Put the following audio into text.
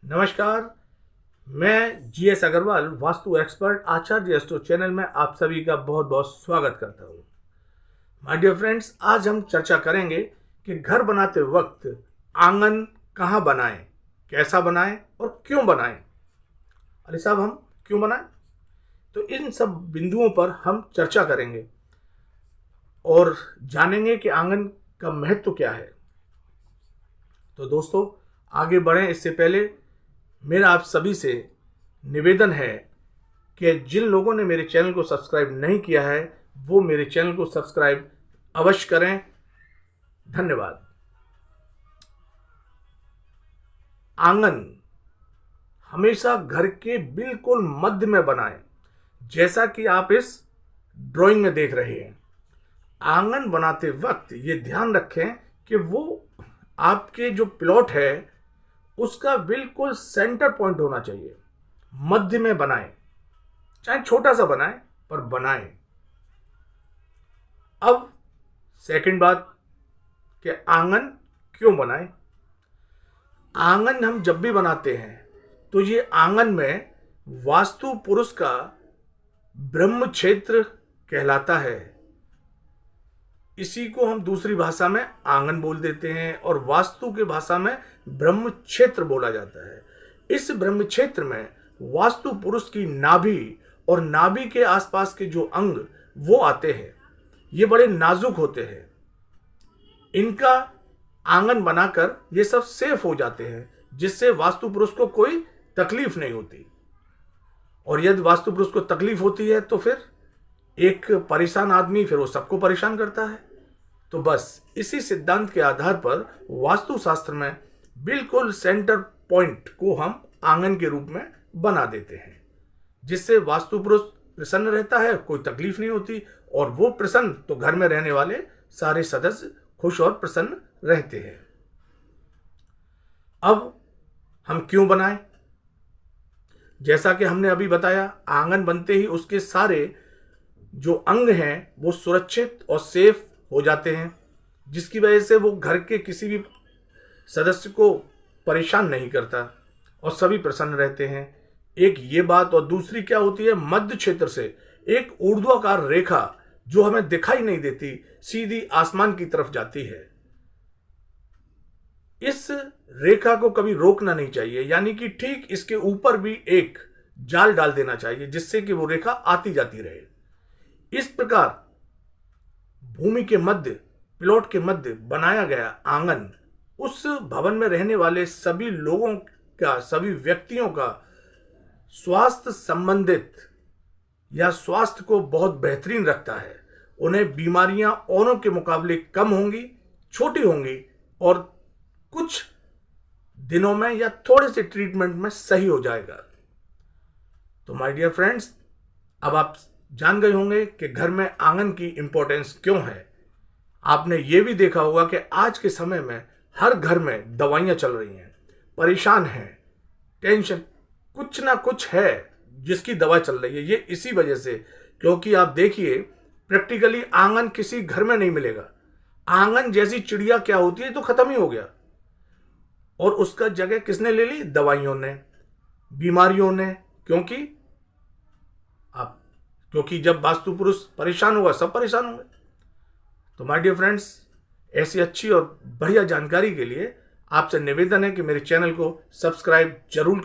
नमस्कार। मैं GS Agarwal, vastu expert आचार्य astro channel में आप सभी का बहुत बहुत स्वागत करता हूँ। माय डियर फ्रेंड्स, आज हम चर्चा करेंगे कि घर बनाते वक्त आंगन कहाँ बनाएं, कैसा बनाएं और क्यों बनाएं। अली साहब, हम क्यों बनाएं? तो इन सब बिंदुओं पर हम चर्चा करेंगे और जानेंगे कि आंगन का महत्व क्या है। तो दोस्तों, आगे बढ़ें इससे पहले मेरा आप सभी से निवेदन है कि जिन लोगों ने मेरे चैनल को सब्सक्राइब नहीं किया है वो मेरे चैनल को सब्सक्राइब अवश्य करें। धन्यवाद। आंगन हमेशा घर के बिल्कुल मध्य में बनाएं, जैसा कि आप इस ड्राइंग में देख रहे हैं। आंगन बनाते वक्त ये ध्यान रखें कि वो आपके जो प्लॉट है उसका बिल्कुल सेंटर पॉइंट होना चाहिए, मध्य में बनाएं, चाहे छोटा सा बनाएं पर बनाएं। अब सेकंड बात कि आंगन क्यों बनाएं। आंगन हम जब भी बनाते हैं तो ये आंगन में वास्तु पुरुष का ब्रह्म क्षेत्र कहलाता है। इसी को हम दूसरी भाषा में आंगन बोल देते हैं और वास्तु की भाषा में ब्रह्म क्षेत्र बोला जाता है। इस ब्रह्म क्षेत्र में वास्तु पुरुष की नाभि और नाभि के आसपास के जो अंग वो आते हैं, ये बड़े नाजुक होते हैं। इनका आंगन बनाकर ये सब सेफ हो जाते हैं, जिससे वास्तु पुरुष को कोई तकलीफ नहीं होती। और यदि वास्तु पुरुष को तकलीफ होती है तो फिर एक परेशान आदमी फिर वो सबको परेशान करता है। तो बस इसी सिद्धांत के आधार पर वास्तु शास्त्र में बिल्कुल सेंटर पॉइंट को हम आंगन के रूप में बना देते हैं, जिससे वास्तु पुरुष प्रसन्न रहता है, कोई तकलीफ नहीं होती, और वो प्रसन्न तो घर में रहने वाले सारे सदस्य खुश और प्रसन्न रहते हैं। अब हम क्यों बनाएं? जैसा कि हमने अभी बताया, आंगन बनते ही उसके सारे जो अंग हैं वो सुरक्षित और सेफ हो जाते हैं, जिसकी वजह से वो घर के किसी भी सदस्य को परेशान नहीं करता और सभी प्रसन्न रहते हैं। एक ये बात, और दूसरी क्या होती है, मध्य क्षेत्र से एक ऊर्ध्वाकार रेखा जो हमें दिखाई नहीं देती सीधी आसमान की तरफ जाती है। इस रेखा को कभी रोकना नहीं चाहिए, यानी कि ठीक इसके ऊपर भी एक जाल डाल देना चाहिए, जिससे कि वो रेखा आती जाती रहे। इस प्रकार भूमि के मध्य, प्लॉट के मध्य बनाया गया आंगन उस भवन में रहने वाले सभी लोगों का, सभी व्यक्तियों का स्वास्थ्य संबंधित या स्वास्थ्य को बहुत बेहतरीन रखता है। उन्हें बीमारियां औरों के मुकाबले कम होंगी, छोटी होंगी और कुछ दिनों में या थोड़े से ट्रीटमेंट में सही हो जाएगा। तो माय डियर फ्रेंड्स, अब आप जान गए होंगे कि घर में आंगन की इंपॉर्टेंस क्यों है। आपने ये भी देखा होगा कि आज के समय में हर घर में दवाइयां चल रही हैं, परेशान हैं, टेंशन, कुछ ना कुछ है जिसकी दवा चल रही है। ये इसी वजह से, क्योंकि आप देखिए प्रैक्टिकली आंगन किसी घर में नहीं मिलेगा। आंगन जैसी चिड़िया क्या होती है तो खत्म ही हो गया, और उसका जगह किसने ले ली? दवाइयों ने, बीमारियों ने। क्योंकि जब वास्तु पुरुष परेशान होगा सब परेशान होंगे। तो माय डियर फ्रेंड्स, ऐसी अच्छी और बढ़िया जानकारी के लिए आपसे निवेदन है कि मेरे चैनल को सब्सक्राइब जरूर करें।